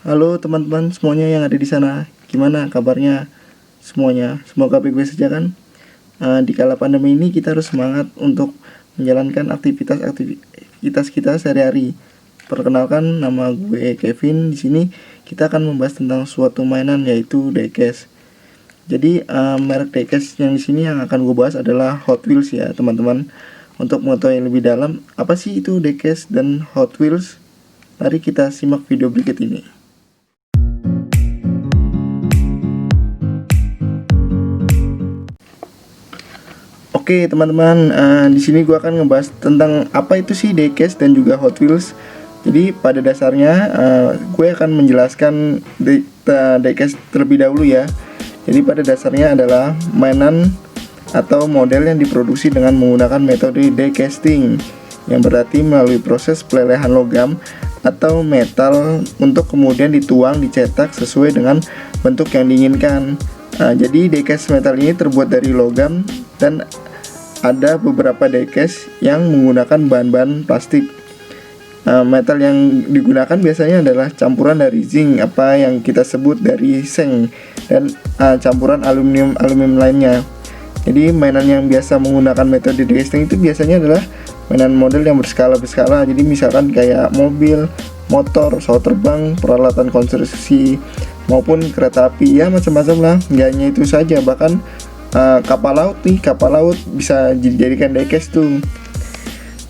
Halo teman-teman semuanya yang ada di sana. Gimana kabarnya semuanya? Semoga baik-baik saja kan? Di kala pandemi ini kita harus semangat untuk menjalankan aktivitas kita sehari-hari. Perkenalkan, nama gue Kevin. Di sini kita akan membahas tentang suatu mainan yaitu diecast. Jadi merek diecast yang di sini yang akan gue bahas adalah Hot Wheels ya teman-teman. Untuk mengetahui lebih dalam apa sih itu diecast dan Hot Wheels, mari kita simak video berikut ini. Oke teman-teman, di sini gue akan ngebahas tentang apa itu sih diecast dan juga Hot Wheels. Jadi pada dasarnya gue akan menjelaskan diecast terlebih dahulu ya. Jadi pada dasarnya adalah mainan atau model yang diproduksi dengan menggunakan metode diecasting, yang berarti melalui proses pelelehan logam atau metal untuk kemudian dituang dicetak sesuai dengan bentuk yang diinginkan. Jadi diecast metal ini terbuat dari logam dan ada beberapa diecast yang menggunakan bahan-bahan plastik. Metal yang digunakan biasanya adalah campuran dari zinc, apa yang kita sebut dari seng, dan campuran aluminium lainnya. Jadi mainan yang biasa menggunakan metode diecasting itu biasanya adalah mainan model yang berskala. Jadi misalkan kayak mobil, motor, pesawat terbang, peralatan konstruksi maupun kereta api, ya macam-macam lah. Nggak hanya itu saja, bahkan kapal laut bisa dijadikan diecast tuh.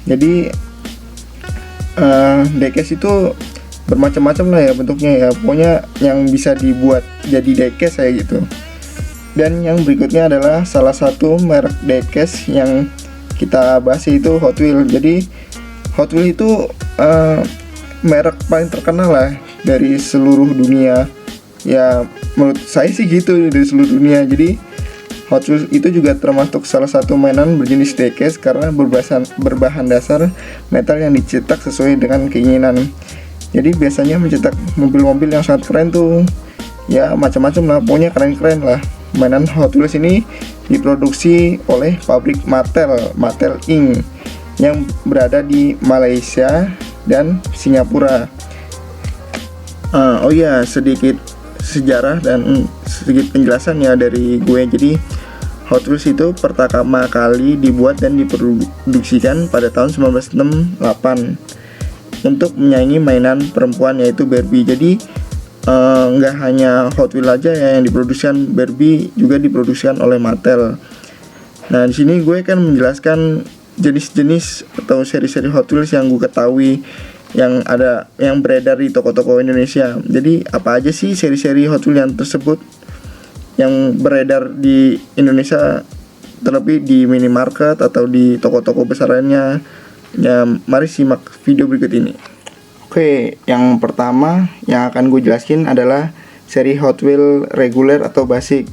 Jadi diecast itu bermacam-macam lah ya bentuknya ya, pokoknya yang bisa dibuat jadi diecast kayak gitu. Dan yang berikutnya adalah salah satu merek diecast yang kita bahas, yaitu Hot Wheels. Jadi Hot Wheels itu merek paling terkenal lah dari seluruh dunia ya, menurut saya sih gitu, dari seluruh dunia. Jadi Hot Wheels itu juga termasuk salah satu mainan berjenis diecast karena berbahan dasar metal yang dicetak sesuai dengan keinginan. Jadi biasanya mencetak mobil-mobil yang sangat keren tuh, ya macam-macam lah, pokoknya keren-keren lah. Mainan Hot Wheels ini diproduksi oleh pabrik Mattel Inc. yang berada di Malaysia dan Singapura. Oh ya, sedikit sejarah dan sedikit penjelasan ya dari gue. Jadi Hot Wheels itu pertama kali dibuat dan diproduksikan pada tahun 1968 untuk menyaingi mainan perempuan yaitu Barbie. Jadi nggak hanya Hot Wheels aja ya yang diproduksikan, Barbie juga diproduksikan oleh Mattel. Nah di sini gue akan menjelaskan jenis-jenis atau seri-seri Hot Wheels yang gue ketahui yang beredar di toko-toko Indonesia. Jadi apa aja sih seri-seri Hot Wheels yang tersebut yang beredar di Indonesia, terlebih di minimarket atau di toko-toko besar lainnya? Ya, mari simak video berikut ini. Oke, yang pertama yang akan gue jelasin adalah seri Hot Wheels reguler atau basic.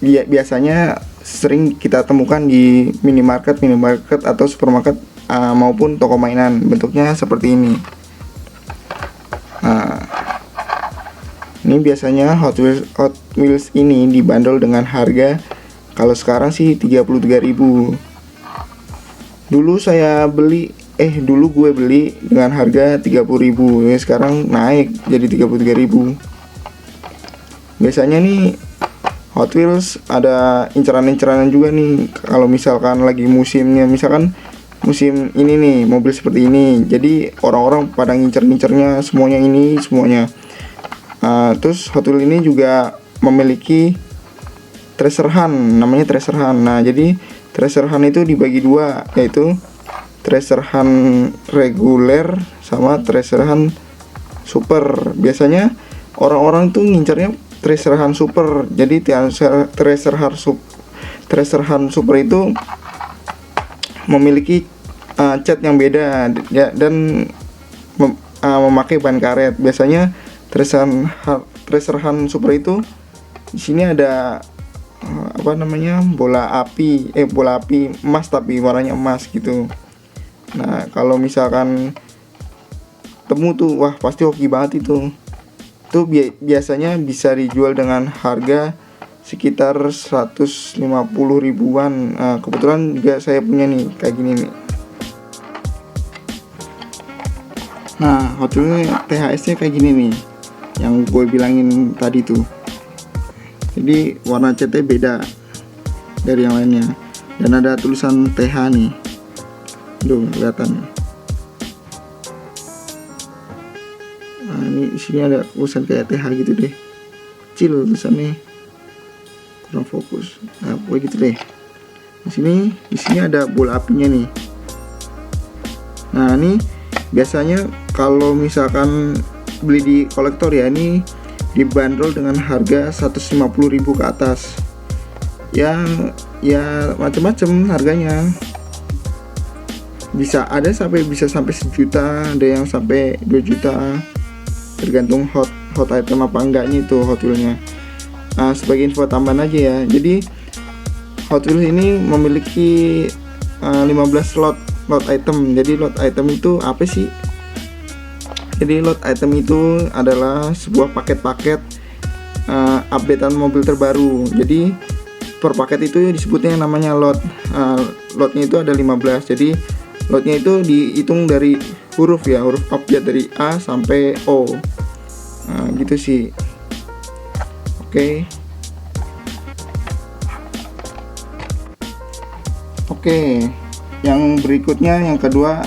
Biasanya sering kita temukan di minimarket atau supermarket maupun toko mainan. Bentuknya seperti ini. Ini biasanya Hot Wheels ini dibanderol dengan harga, kalau sekarang sih 33.000. Dulu gue beli dengan harga 30.000. Ya sekarang naik jadi 33.000. Biasanya nih Hot Wheels ada inceran-inceran juga nih, kalau misalkan lagi musimnya, misalkan musim ini nih mobil seperti ini, jadi orang-orang pada ngincer-ngincernya semuanya. Terus Hot Wheels ini juga memiliki treasure hunt, namanya treasure hunt. Nah jadi treasure hunt itu dibagi dua, yaitu treasure hunt reguler sama treasure hunt super. Biasanya orang-orang tuh ngincernya treasure hunt super. Jadi treasure hunt super itu memiliki cat yang beda ya, dan memakai ban karet. Biasanya treasure hunt super itu di sini ada bola api emas, tapi warnanya emas gitu. Nah kalau misalkan temu tuh, wah pasti hoki banget itu. Biasanya bisa dijual dengan harga sekitar 150 ribuan. Kebetulan juga saya punya nih kayak gini nih. Nah, Hot Wheels THS nya kayak gini nih, yang gue bilangin tadi tuh. Jadi warna catnya beda dari yang lainnya, dan ada tulisan TH nih, tuh kelihatan. Nah, ini isinya ada tulisan kayak TH gitu deh, kecil tulisannya, kurang fokus. Nah, pokoknya gitu deh. Di sini isinya ada bola apinya nih. Nah, ini biasanya kalau misalkan beli di kolektor ya, ini dibanderol dengan harga 150.000 ke atas. Ya macam-macam harganya. Bisa sampai 1 juta, ada yang sampai 2 juta. Tergantung hot item apa enggaknya itu Hot Wheels-nya. Sebagai info tambahan aja ya. Jadi Hot Wheels ini memiliki 15 lot item. Jadi lot item itu apa sih? Jadi lot item itu adalah sebuah paket-paket updatean mobil terbaru. Jadi per paket itu disebutnya namanya lot. Lotnya itu ada 15. Jadi lotnya itu dihitung dari huruf ya, huruf abjad dari A sampai O. Nah, gitu sih. Oke. Yang berikutnya, yang kedua,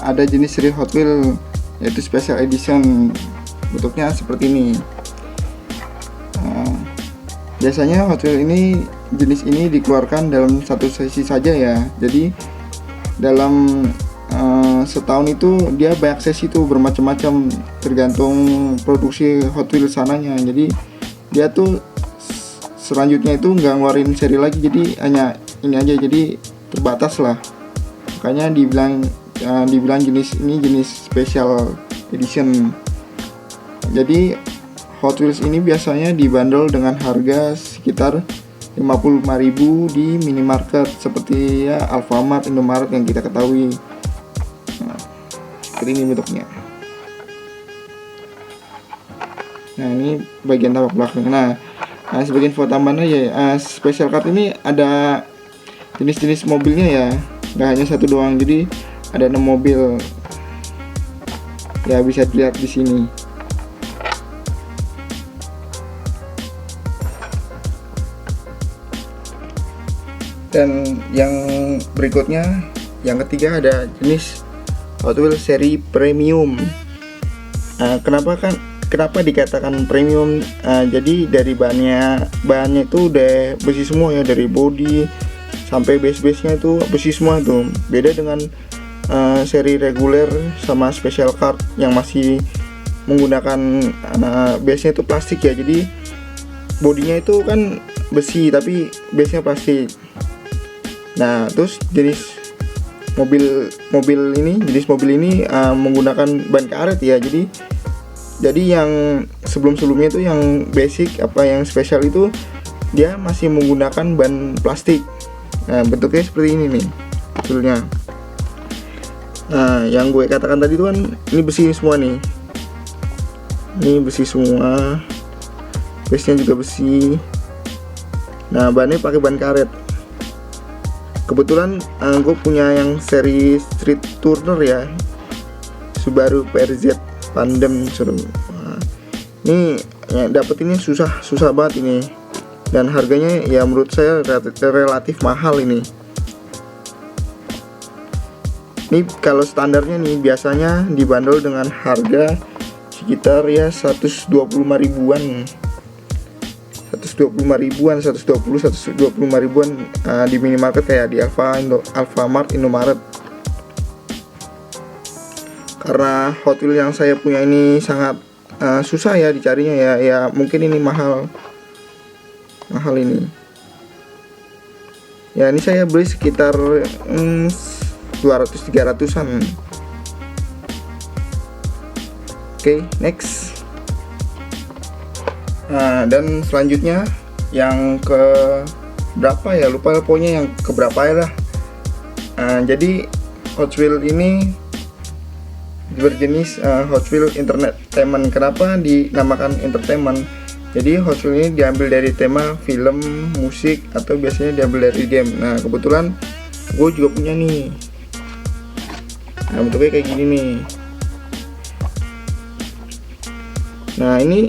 ada jenis seri Hot Wheels, yaitu Special Edition. Bentuknya seperti ini. Biasanya Hot Wheels ini, jenis ini dikeluarkan dalam satu sesi saja ya. Jadi dalam setahun itu dia banyak sesi tuh, bermacam-macam, tergantung produksi Hot Wheels sananya. Jadi dia tuh selanjutnya itu nggak ngeluarin seri lagi, jadi hanya ini aja, jadi terbatas lah. Makanya dibilang jenis ini jenis Special Edition. Jadi Hot Wheels ini biasanya dibanderol dengan harga sekitar 55.000 di minimarket seperti ya Alfamart, Indomaret yang kita ketahui. Nah, seperti ini bentuknya. Nah, ini bagian tampak belakang. Nah, sebagian info tambahan aja. Special card ini ada jenis-jenis mobilnya ya, nggak hanya satu doang. Jadi ada 6 mobil. Ya, bisa dilihat di sini. Dan yang berikutnya, yang ketiga, ada jenis Hot Wheels seri premium. Kenapa dikatakan premium? Jadi dari bahannya itu udah besi semua ya, dari body sampai base-nya itu besi semua tuh. Beda dengan seri reguler sama special card yang masih menggunakan base-nya itu plastik ya. Jadi bodinya itu kan besi tapi base-nya plastik. Nah, terus jenis mobil ini menggunakan ban karet ya. Jadi yang sebelumnya itu yang basic yang spesial itu dia masih menggunakan ban plastik. Nah, bentuknya seperti ini nih betulnya. Nah, yang gue katakan tadi itu kan ini besi semua nih. Ini besi semua. Base-nya juga besi. Nah, bannya pakai ban karet. Kebetulan gue punya yang seri Street Turner ya, Subaru PRZ Tandem. Nah, ini ya, dapetinnya susah banget ini, dan harganya ya menurut saya relatif mahal ini. Ini kalau standarnya nih biasanya dibanderol dengan harga sekitar ya 125 ribuan. 125 ribuan di minimarket kayak di Alfamart, Indomaret. Karena Hot Wheels yang saya punya ini sangat susah ya dicarinya ya mungkin ini mahal ini. Ya, ini saya beli sekitar 200-300an. Oke, next. Nah, dan selanjutnya yang ke berapa ya, lupa pokoknya yang ke berapa ya lah. Jadi Hot Wheels ini berjenis Hot Wheels Entertainment. Kenapa dinamakan entertainment? Jadi Hot Wheels ini diambil dari tema film, musik, atau biasanya diambil dari game. Nah, kebetulan gue juga punya nih. Nah, bentuknya kayak gini nih. Nah ini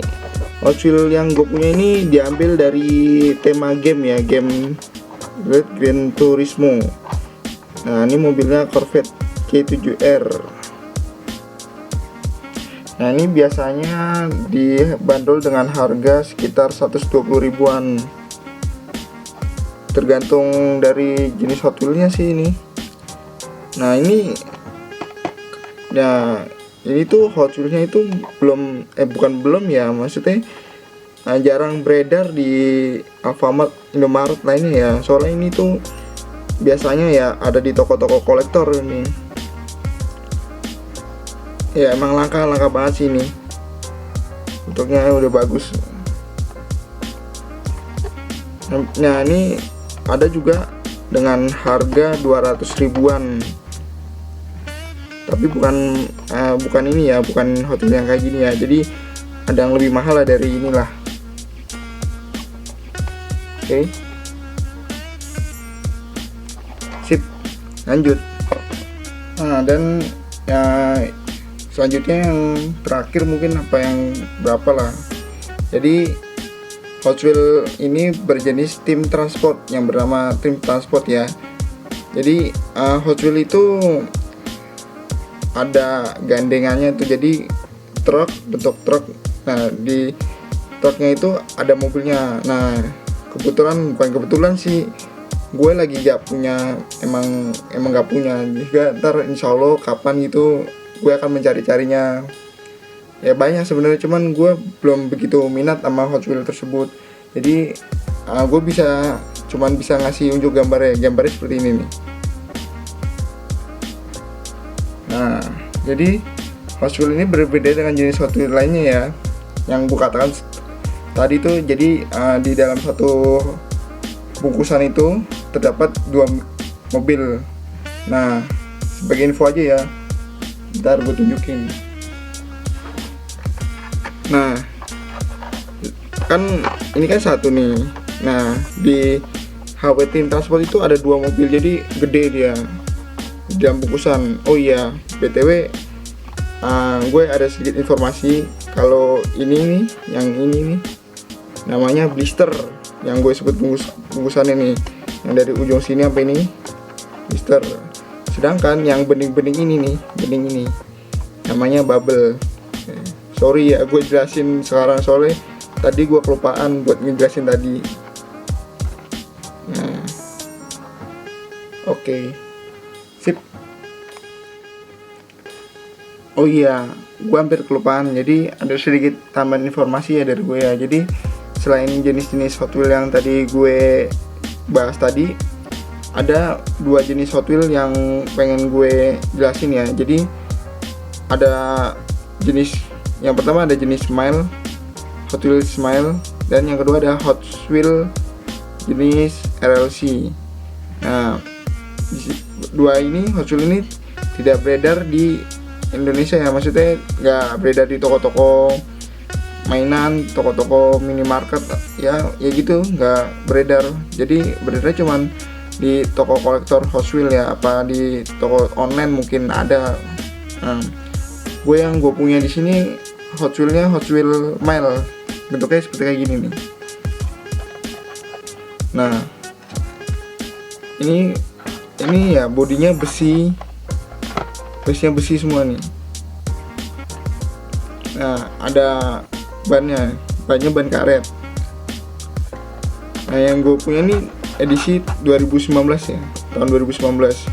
Hot Wheels yang gue punya ini diambil dari tema game ya, game Gran Turismo. Nah ini mobilnya Corvette K7R. Nah ini biasanya dibanderol dengan harga sekitar 120 ribuan, tergantung dari jenis Hot Wheels-nya sih ini. Nah ini tuh Hot Wheels-nya itu bukan ya, maksudnya jarang beredar di Alfamart, Indomaret lainnya ya. Soalnya ini tuh biasanya ya ada di toko-toko kolektor ini. Ya emang langka banget sih ini. Bentuknya udah bagus. Nah ini ada juga dengan harga 200 ribuan. Tapi bukan ini ya, bukan Hot Wheels yang kayak gini ya. Jadi ada yang lebih mahal lah dari inilah. Oke. Sip. Lanjut. Nah, dan ya selanjutnya yang terakhir mungkin berapa lah. Jadi Hot Wheels ini berjenis tim transport yang bernama tim transport ya. Jadi Hot Wheels itu ada gandengannya tuh, jadi bentuk truk. Nah di truknya itu ada mobilnya. Nah bukan kebetulan sih, gue lagi gak punya, emang gak punya juga. Ntar insya Allah kapan gitu gue akan mencari-carinya. Ya banyak sebenarnya, cuman gue belum begitu minat sama Hot Wheels tersebut. Jadi gue cuman bisa ngasih unjuk gambarnya seperti ini nih. Nah jadi Hot Wheels ini berbeda dengan jenis Hot Wheels lainnya ya, yang gue katakan tadi tuh. Jadi di dalam satu bungkusan itu terdapat 2 mobil. Nah sebagai info aja ya, ntar gue tunjukin. Nah kan ini kan satu nih. Nah di HW Team Transport itu ada 2 mobil, jadi gede dia di dalam bungkusan. Oh iya, BTW gue ada sedikit informasi kalau ini nih, yang ini nih namanya blister, yang gue sebut bungkusannya nih, yang dari ujung sini sampai ini blister. Sedangkan yang bening ini namanya bubble. Sorry ya gue jelasin sekarang, soalnya tadi gue kelupaan buat ngejelasin tadi. Nah oke. Sip. Oh iya, gue hampir kelupaan. Jadi ada sedikit tambahan informasi ya dari gue ya. Jadi selain jenis-jenis Hot Wheels yang tadi gue bahas tadi, ada 2 jenis Hot Wheels yang pengen gue jelasin ya. Jadi ada yang pertama ada jenis Smile, Hot Wheels Smile, dan yang kedua ada Hot Wheels jenis RLC. Nah, 2 ini Hot Wheels ini tidak beredar di Indonesia ya, maksudnya nggak beredar di toko-toko mainan, toko-toko minimarket ya gitu, nggak beredar. Jadi beredar cuman di toko kolektor Hot Wheels ya, apa di toko online mungkin ada. Nah, yang gue punya di sini Hot Wheels-nya Hot Wheels Mile, bentuknya seperti kayak gini nih. Nah ini ya bodinya besi semua nih. Nah ada bannya ban karet. Nah yang gue punya nih edisi 2019 ya, tahun 2019.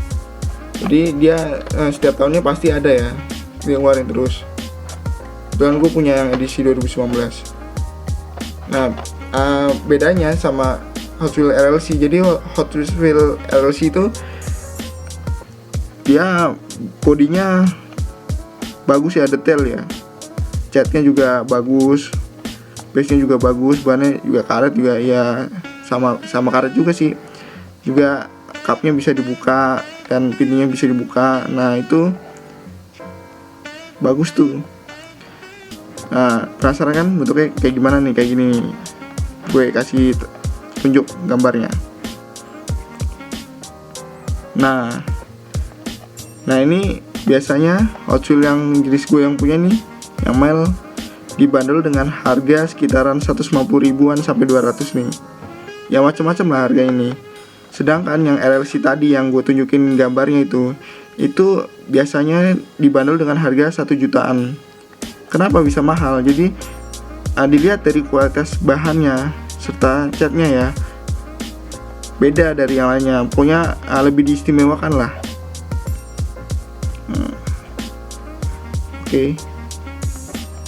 Jadi dia setiap tahunnya pasti ada ya, dia ngeluarin terus. Dan gue punya yang edisi 2019. Nah bedanya sama Hot Wheels RLC. Jadi Hot Wheels RLC itu dia bodinya bagus ya, detail ya, catnya juga bagus, base-nya juga bagus, bannya juga karet juga ya, sama karet juga sih. Juga cupnya bisa dibuka dan pintunya bisa dibuka. Nah itu bagus tuh. Nah penasaran kan bentuknya kayak gimana nih? Kayak gini, gue kasih tunjuk gambarnya. Nah ini biasanya Hot Wheels yang jenis gue yang punya nih, yang Mile, dibanderol dengan harga sekitaran 150 ribuan sampai 200 nih. Ya macam-macam lah harga ini. Sedangkan yang LLC tadi yang gue tunjukin gambarnya itu biasanya dibanderol dengan harga 1 jutaan. Kenapa bisa mahal? Jadi dilihat dari kualitas bahannya serta catnya ya, beda dari yang lainnya. Pokoknya lebih diistimewakan lah. Oke.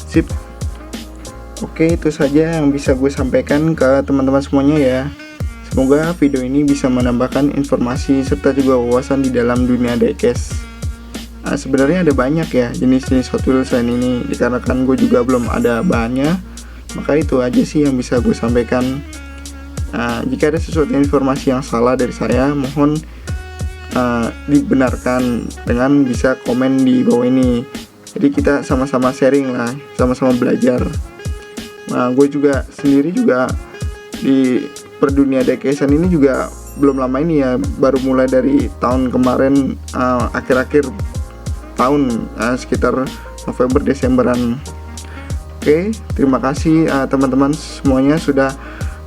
Sip. Oke, itu saja yang bisa gue sampaikan ke teman-teman semuanya ya. Semoga video ini bisa menambahkan informasi serta juga wawasan di dalam dunia diecast. Sebenarnya ada banyak ya jenis-jenis Hot Wheels selain ini, dikarenakan gue juga belum ada bahannya. Maka itu aja sih yang bisa gue sampaikan. Jika ada sesuatu informasi yang salah dari saya, mohon dibenarkan dengan bisa komen di bawah ini. Jadi kita sama-sama sharing lah, sama-sama belajar. Gue juga sendiri juga di perdunia diecastan ini juga belum lama ini ya, baru mulai dari tahun kemarin, akhir-akhir tahun, sekitar November Desemberan. Oke, terima kasih teman-teman semuanya sudah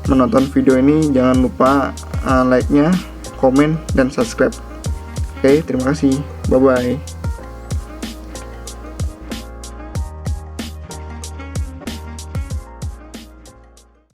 menonton video ini. Jangan lupa like-nya, komen, dan subscribe. Oke, terima kasih. Bye-bye.